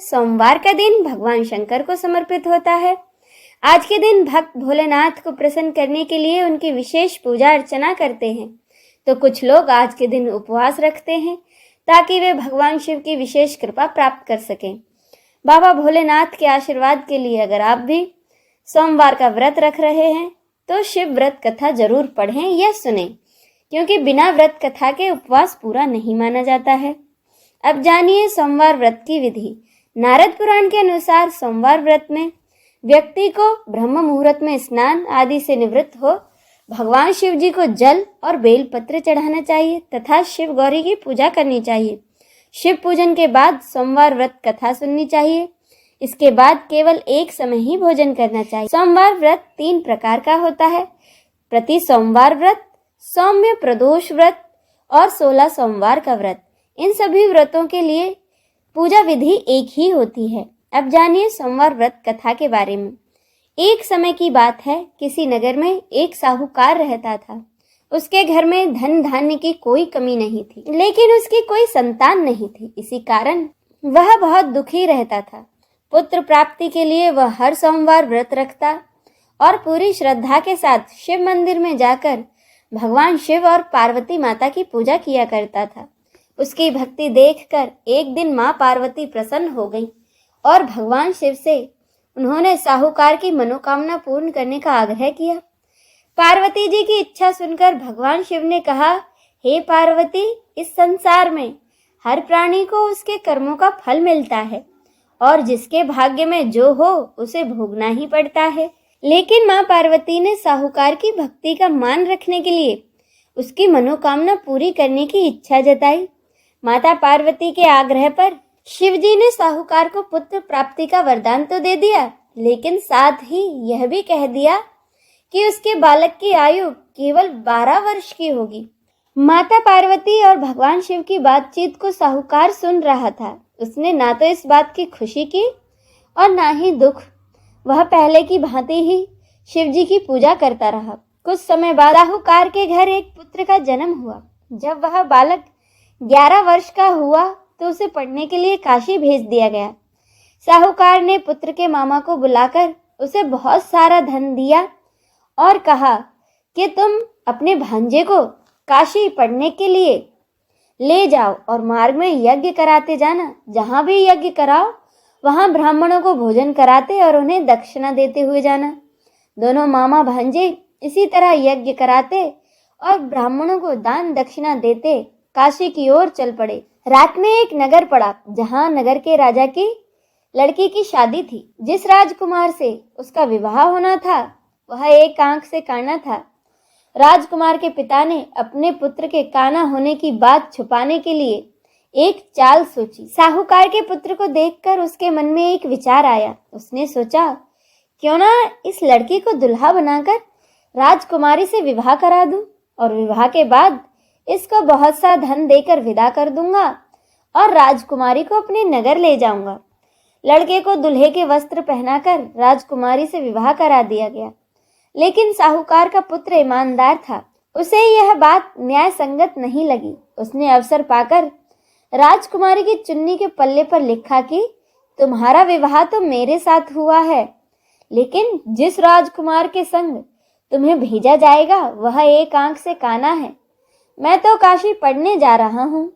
सोमवार का दिन भगवान शंकर को समर्पित होता है। आज के दिन भक्त भोलेनाथ को प्रसन्न करने के लिए उनकी विशेष पूजा अर्चना करते हैं। तो कुछ लोग आज के दिन उपवास रखते हैं ताकि वे भगवान शिव की विशेष कृपा प्राप्त कर सकें। बाबा भोलेनाथ के आशीर्वाद के लिए अगर आप भी सोमवार का व्रत रख रहे हैं तो शिव व्रत कथा जरूर पढ़ें या सुनें, क्योंकि बिना व्रत कथा के उपवास पूरा नहीं माना जाता है। अब जानिए सोमवार व्रत की विधि। नारद पुराण के अनुसार सोमवार व्रत में व्यक्ति को ब्रह्म मुहूर्त में स्नान आदि से निवृत्त हो भगवान शिव जी को जल और बेलपत्र चढ़ाना चाहिए तथा शिव गौरी की पूजा करनी चाहिए। शिव पूजन के बाद सोमवार व्रत कथा सुननी चाहिए। इसके बाद केवल एक समय ही भोजन करना चाहिए। सोमवार व्रत 3 प्रकार का होता है: प्रति सोमवार व्रत, सौम्य प्रदोष व्रत और 16 सोमवार का व्रत। इन सभी व्रतों के लिए पूजा विधि एक ही होती है। अब जानिए सोमवार व्रत कथा के बारे में। एक समय की बात है, किसी नगर में एक साहूकार रहता था। उसके घर में धन धान्य की कोई कमी नहीं थी, लेकिन उसकी कोई संतान नहीं थी। इसी कारण वह बहुत दुखी रहता था। पुत्र प्राप्ति के लिए वह हर सोमवार व्रत रखता और पूरी श्रद्धा के साथ शिव मंदिर में जाकर भगवान शिव और पार्वती माता की पूजा किया करता था। उसकी भक्ति देखकर एक दिन माँ पार्वती प्रसन्न हो गई और भगवान शिव से उन्होंने साहूकार की मनोकामना पूर्ण करने का आग्रह किया। पार्वती जी की इच्छा सुनकर भगवान शिव ने कहा, हे पार्वती, इस संसार में हर प्राणी को उसके कर्मों का फल मिलता है और जिसके भाग्य में जो हो उसे भोगना ही पड़ता है। लेकिन माँ पार्वती ने साहूकार की भक्ति का मान रखने के लिए उसकी मनोकामना पूरी करने की इच्छा जताई। माता पार्वती के आग्रह पर शिवजी ने साहूकार को पुत्र प्राप्ति का वरदान तो दे दिया, लेकिन साथ ही यह भी कह दिया कि उसके बालक की आयु केवल 12 वर्ष की होगी। माता पार्वती और भगवान शिव की बातचीत को साहूकार सुन रहा था। उसने ना तो इस बात की खुशी की और ना ही दुख। वह पहले की भांति ही शिवजी की पूजा करता रहा। कुछ समय बाद साहूकार के घर एक पुत्र का जन्म हुआ। जब वह बालक 11 वर्ष का हुआ तो उसे पढ़ने के लिए काशी भेज दिया गया। साहूकार ने पुत्र के मामा को बुलाकर उसे बहुत सारा धन दिया और कहा कि तुम अपने भांजे को काशी पढ़ने के लिए ले जाओ और मार्ग में यज्ञ कराते जाना। जहाँ भी यज्ञ कराओ वहाँ ब्राह्मणों को भोजन कराते और उन्हें दक्षिणा देते हुए जाना। दोनों मामा भांजे इसी तरह यज्ञ कराते और ब्राह्मणों को दान दक्षिणा देते काशी की ओर चल पड़े। रात में एक नगर पड़ा जहाँ नगर के राजा की लड़की की शादी थी। जिस राजकुमार से उसका विवाह होना था वह एक आंख से काना था। राजकुमार के पिता ने अपने पुत्र के काना होने की बात छुपाने के लिए एक चाल सोची। साहूकार के पुत्र को देखकर उसके मन में एक विचार आया। उसने सोचा, क्यों ना इस लड़की को दुल्हा बनाकर राजकुमारी से विवाह करा दूं और विवाह के बाद इसको बहुत सा धन देकर विदा कर दूंगा और राजकुमारी को अपने नगर ले जाऊंगा। लड़के को दूल्हे के वस्त्र पहनाकर राजकुमारी से विवाह करा दिया गया। लेकिन साहूकार का पुत्र ईमानदार था। उसे यह बात न्याय संगत नहीं लगी। उसने अवसर पाकर राजकुमारी की चुन्नी के पल्ले पर लिखा कि तुम्हारा विवाह तो मेरे साथ हुआ है, लेकिन जिस राजकुमार के संग तुम्हें भेजा जाएगा वह एक आंख से काना है। मैं तो काशी पढ़ने जा रहा हूँ।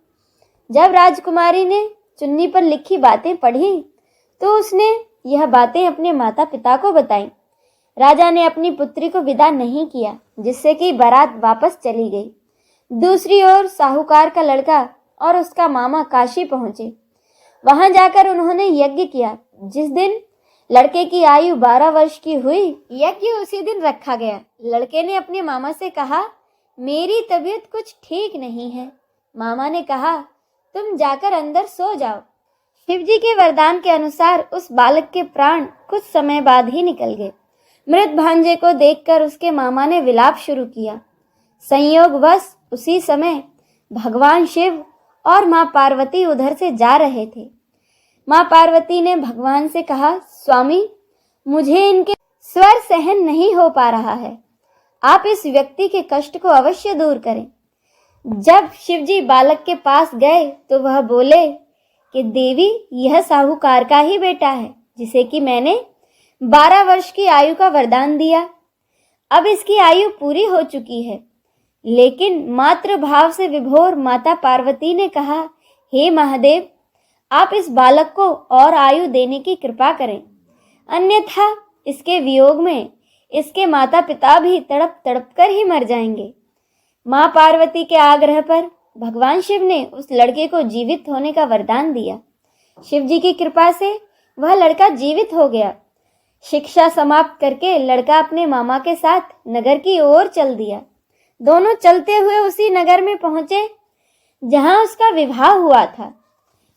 जब राजकुमारी ने चुन्नी पर लिखी बातें पढ़ी तो उसने यह बातें अपने माता पिता को बताई। राजा ने अपनी पुत्री को विदा नहीं किया, जिससे कि बारात वापस चली गई। दूसरी ओर साहूकार का लड़का और उसका मामा काशी पहुंचे। वहां जाकर उन्होंने यज्ञ किया। जिस दिन लड़के की आयु 12 वर्ष की हुई, यज्ञ उसी दिन रखा गया। लड़के ने अपने मामा से कहा, मेरी तबीयत कुछ ठीक नहीं है। मामा ने कहा, तुम जाकर अंदर सो जाओ। शिवजी के वरदान के अनुसार उस बालक के प्राण कुछ समय बाद ही निकल गए। मृत भांजे को देखकर उसके मामा ने विलाप शुरू किया। संयोगवश उसी समय भगवान शिव और माँ पार्वती उधर से जा रहे थे। माँ पार्वती ने भगवान से कहा, स्वामी, मुझे इनके स्वर सहन नहीं हो पा रहा है। आप इस व्यक्ति के कष्ट को अवश्य दूर करें। जब शिवजी बालक के पास गए तो वह बोले, कि देवी यह साहूकार का ही बेटा है, जिसे कि मैंने 12 वर्ष की आयु का वरदान दिया। अब इसकी आयु पूरी हो चुकी है। लेकिन मातृ भाव से विभोर माता पार्वती ने कहा, हे महादेव, आप इस बालक को और आयु देने की कृपा करें, अन्यथा इसके वियोग में इसके माता पिता भी तड़प तड़प कर ही मर जाएंगे। माँ पार्वती के आग्रह पर भगवान शिव ने उस लड़के को जीवित होने का वरदान दिया। शिव जी की कृपा से वह लड़का जीवित हो गया। शिक्षा समाप्त करके लड़का अपने मामा के साथ नगर की ओर चल दिया। दोनों चलते हुए उसी नगर में पहुंचे जहां उसका विवाह हुआ था।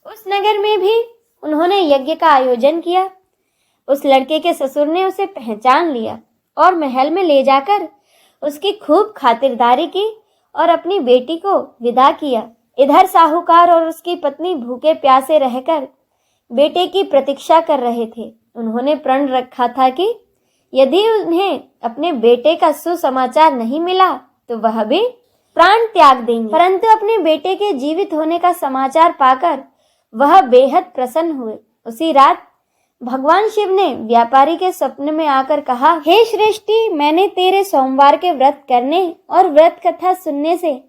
उस नगर में भी उन्होंने यज्ञ का आयोजन किया। उस लड़के के ससुर ने उसे पहचान लिया और महल में ले जाकर उसकी खूब खातिरदारी की और अपनी बेटी को विदा किया। इधर साहूकार और उसकी पत्नी भूखे प्यासे रहकर बेटे की प्रतीक्षा कर रहे थे। उन्होंने प्रण रखा था कि यदि उन्हें अपने बेटे का सुसमाचार नहीं मिला तो वह भी प्राण त्याग देंगे। परंतु अपने बेटे के जीवित होने का समाचार पाकर वह बेहद प्रसन्न हुए। उसी रात भगवान शिव ने व्यापारी के स्वप्न में आकर कहा, हे श्रेष्ठी, मैंने तेरे सोमवार के व्रत करने और व्रत कथा सुनने से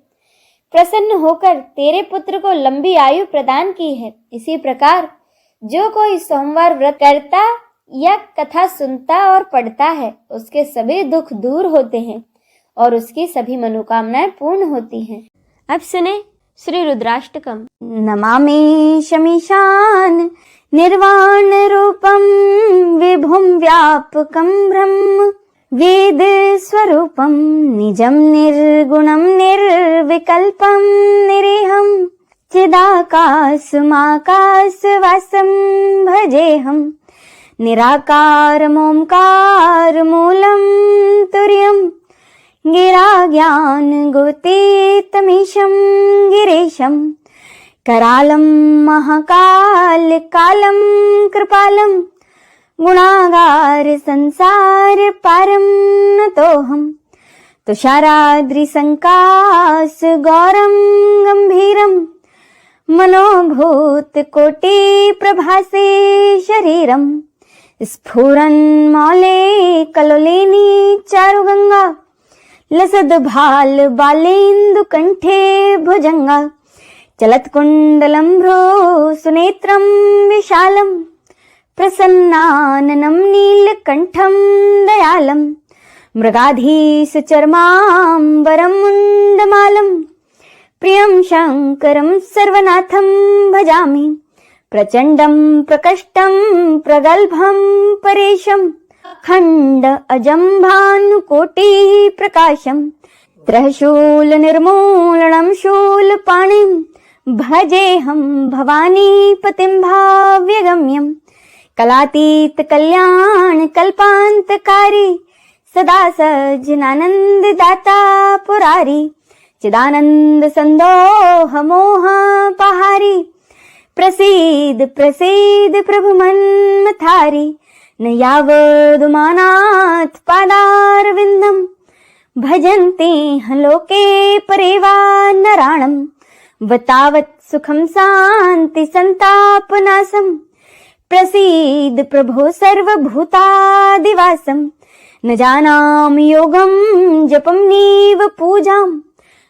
प्रसन्न होकर तेरे पुत्र को लंबी आयु प्रदान की है। इसी प्रकार जो कोई सोमवार व्रत करता या कथा सुनता और पढ़ता है, उसके सभी दुख दूर होते हैं और उसकी सभी मनोकामनाएं पूर्ण होती हैं। अब सुने श्री रुद्राष्टकम। नमामि शमीशान निर्वाण रूपम विभुम व्यापकम ब्रह्म वेद स्वरूपम निजम निर्गुणम निर्विकल्पम निरेहम चिदाकाशमाकाशवासं भजेहं निराकारमोंकार मूलं तुर्यं गिराज्ञानगुतीतमीशं गिरीशं करालं महाकालकालं कृपालं गुणागार संसार पारं नतोऽहं तुषाराद्रिसंकाश गौरं गंभीरं मनोभूत कोटि प्रभासे शरीरम स्फुरन्मौले कलोलिनी चारुगंगा लसद भाल बालेन्दु कंठे भुजंगा चलत्कुंडलम्भ्रो सुनेत्रं विशालं प्रसन्नाननं नीलकंठं दयालं मृगाधीश चर्मांबरं मुंडमालं प्रियं शंकरं सर्वनाथं भजामि प्रचंडं प्रकष्टं प्रगल्भं परेशं खंड अजंभानुकोटि प्रकाशं त्रयशूल निर्मूलनं शूलपाणिं भजेऽहं भवानीपतिं भाव्यगम्यं कलातीत कल्याण कल्पान्तकारी सदा सज्जनानन्ददाता पुरारी चिदानंद संदोह मोह पहारी प्रसीद प्रसीद प्रभु मन्मथारी न यावदुमानाथ पादारविंदम भजन्ते लोके परेवा नराणं वतावत् सुखं शांति संतापनाशं प्रसीद प्रभो सर्वभूतादिवासं न जानामि योगं जपं नीव पूजां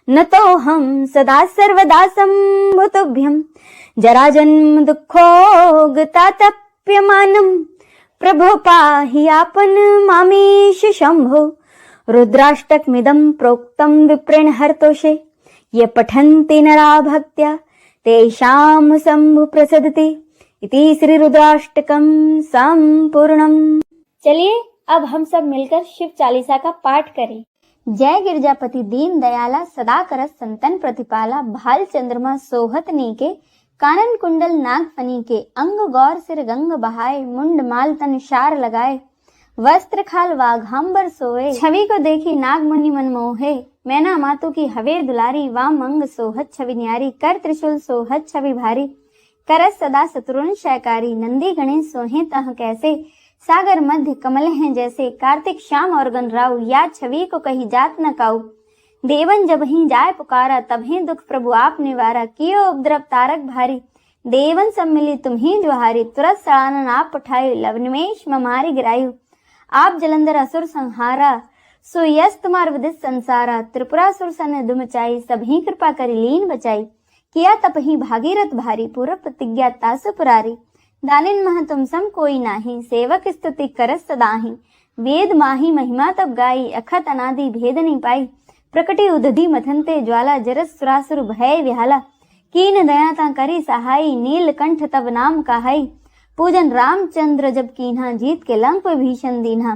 नतोऽहं सदा सर्वदा सम्भुतुभ्यं जराजन्म दुःखोगतातप्यमानं प्रभो पाहि आपन मामेश शंभो रुद्राष्टकमिदं प्रोक्तं विप्रेण हरतोषे ये पठन्ति नरा भक्त्या तेषां शंभु प्रसदति इति श्री रुद्राष्टकम संपूर्णम। चलिए अब हम सब मिलकर शिव चालीसा का पाठ करें। जय गिरजापति दीन दयाला सदा करत संतन प्रतिपाला भाल चंद्रमा सोहत नीके कानन कुंडल नाग फनी के अंग गौर सिर गंग बहाए मुंड माल तन शार लगाए वस्त्र खाल वाघांबर सोए छवि को देखी नाग मुनि मन मोहे मैना मातु की हवेर दुलारी वाम अंग सोहत छवि न्यारी कर त्रिशूल सोहत छवि भारी करस सदा शत्रुन शयकारी नंदी गणेश सोहे तह कैसे सागर मध्य कमल हैं जैसे कार्तिक श्याम और गणराव या छवि को कही जात न काऊ देवन जब ही जाय पुकारा तब ही दुख प्रभु आप निवारा कियो उपद्रव तारक भारी देवन सम्मिलित तुम्ही ज्वाहारी, तुरत सड़ानन आप पठाई, लवनिमेश ममारी गिरायु। आप जलंधर असुर संहारा, सुयस तुम्हार विदित संसारा, त्रिपुरासुर सन दुमचाई, सबही कृपा करी लीन बचाई। किया तपही भागीरथ भारी, पूर्व प्रतिज्ञा तासु पुरारी। दानिन मह तुम सम कोई नाही, सेवक स्तुति करस सदाही। वेद माही महिमा तब गाई, अखत अनादि भेद नहीं पाई। प्रकटी उदधि मथनते ज्वाला, जरस सुरासुर भय विहाला। कीन दया ता करी सहाई, नीलकंठ तब नाम कहाई। पूजन रामचंद्र जब कीन्हा, जीत के लंक भीषण दीन्हा।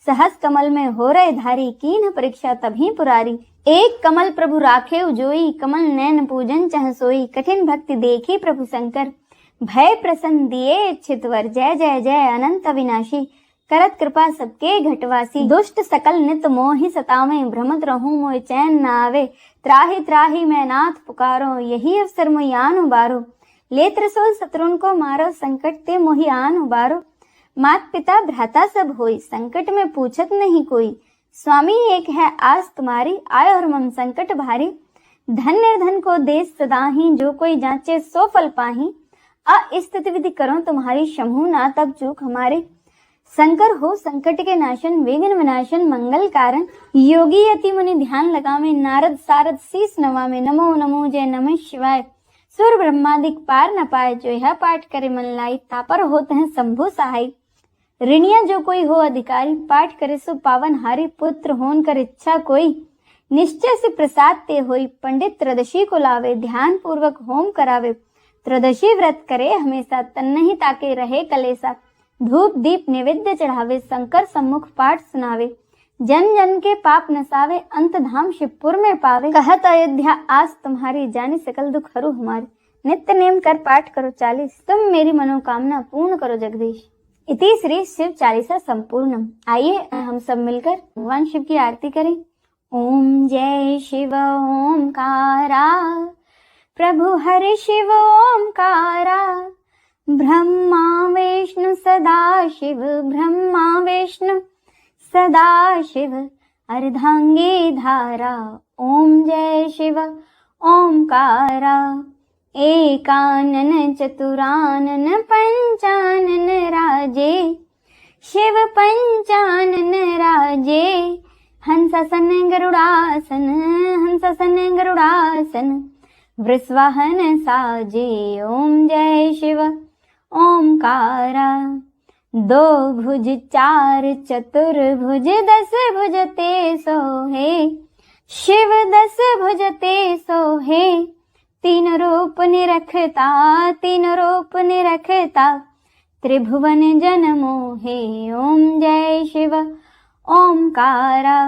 सहस कमल में हो रहे धारी, कीन्ह परीक्षा तभी पुरारी। एक कमल प्रभु राखे उजोई, कमल नैन पूजन चह सोई। कठिन भक्ति देखी प्रभु शंकर, भय प्रसन्न दिए इच्छित वर। जय जय जय अनंत अविनाशी, करत कृपा सबके घटवासी। दुष्ट सकल नित मोहि सतावे, भ्रमत रहूं मोय चैन न आवे। त्राहि त्राहि मैं नाथ पुकारो, यही अवसर मोहि आन उबारो। ले त्रिशूल शत्रुन को मारो, संकट ते मोहि आन उबारो। मात पिता भ्राता सब होई, संकट में पूछत नहीं कोई। स्वामी एक है आस तुम्हारी, आय और मम संकट भारी। धन निर्धन को देश सदाही, जो कोई जांचे सो फल पाही। अस्तित्व विधि करो तुम्हारी, शंभु ना तब चूक हमारी। शंकर हो संकट के नाशन, विघ्न विनाशन मंगल कारण। योगी यति मुनि ध्यान लगावे, नारद सारद शीस नवावे। नमो नमो जय नमः शिवाय, सुर ब्रह्मादिक पार न पाए। जो यह पाठ करे मन लाई, तापर होते हैं शंभु सहाय। ऋणिया जो कोई हो अधिकारी, पाठ करे सो पावन हारी। पुत्र होन कर इच्छा कोई, निश्चय से प्रसाद ते होई। पंडित त्रयोदशी को लावे, ध्यान पूर्वक होम करावे। त्रयोदशी व्रत करे हमेशा, तन नहीं ताके रहे कलेसा। धूप दीप नैवेद्य चढ़ावे, शंकर सम्मुख पाठ सुनावे। जन जन के पाप नसावे, अंत धाम शिवपुर में पावे। कहत अयोध्या आस तुम्हारी, जानी सकल दुख हरू हमारे। नित्य नेम कर पाठ करो 40, तुम मेरी मनोकामना पूर्ण करो जगदीश। इति श्री शिव चालीसा संपूर्णम। आइए हम सब मिलकर भगवान शिव की आरती करें। ओम जय शिव ओमकारा, प्रभु हरि शिव ओमकारा। ब्रह्मा विष्णु सदा शिव, ब्रह्मा विष्णु सदा शिव। अर्धांगी धारा, ओम जय शिव ओमकारा। एकानन चतुरानन पंचानन राजे, शिव पंचानन राजे। हंसासन गरुड़ासन, हंसासन गरुड़ासन। वृषवाहन साजे, ओम जय शिव ओमकारा। दो भुज चार चतुर्भुज, 10 भुज ते सोहे। शिव 10 भुज ते सोहे। तीन रूप निरखता, तीन रूप निरखता। त्रिभुवन जन मोहे, ओम जय शिव ओमकारा।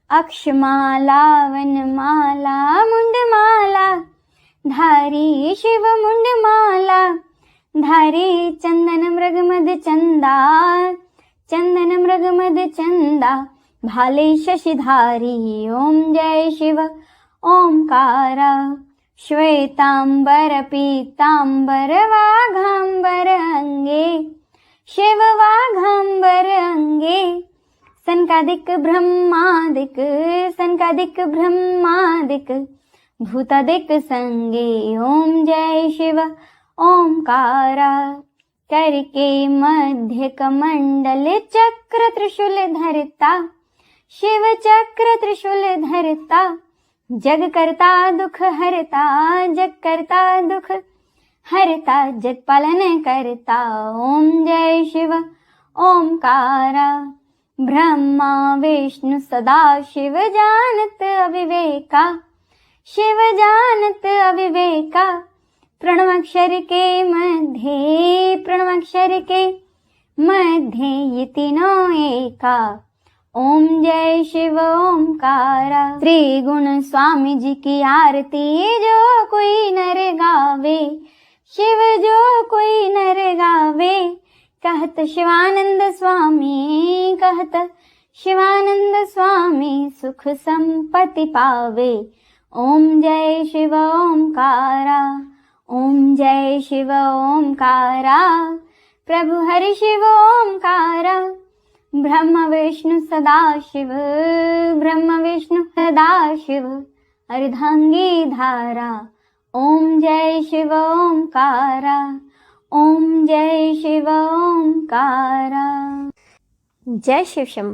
अक्षमाला वनमाला, मुंडमाला धारी। शिव मुंडमाला धारी। चंदन मृगमद चंदा, चंदन मृगमद चंदा। भाले शशिधारी, ओम जय शिव ओमकारा। श्वेतांबर पीतांबर वाघांबर अंगे, शिव वाघांबर अंगे। सनकादिक ब्रह्मादिक, सनकादिक ब्रह्मादिक। भूतादिक संगे, ओम जय शिव ओमकारा। करके मध्य कमंडल, चक्र त्रिशूल धरता। शिव चक्र त्रिशूल धरता। जग करता दुख हरता, जग करता दुख हरता। जग पालन करता, ओम जय शिव ओमकारा। ब्रह्मा विष्णु सदा शिव, जानत अविवेका। शिव जानत अविवेका। प्रणवाक्षर के मध्य, प्रणवाक्षर के मध्य। ये तीनों एका, ओम जय शिव ओमकारा। त्रिगुण स्वामी जी की आरती, जो कोई नर गावे। शिव जो कोई नर गावे। कहत शिवानंद स्वामी, कहत शिवानंद स्वामी। सुख संपत्ति पावे, ओम जय शिव ओमकारा। ओम जय शिव ओमकारा। प्रभु हरि शिव ओमकारा। ब्रह्म विष्णु सदा शिव, ब्रह्म विष्णु सदा शिव। अर्धांगी धारा, ओम जय शिव ओंकारा, ओम जय शिव ओंकारा। जय शिव शंभू।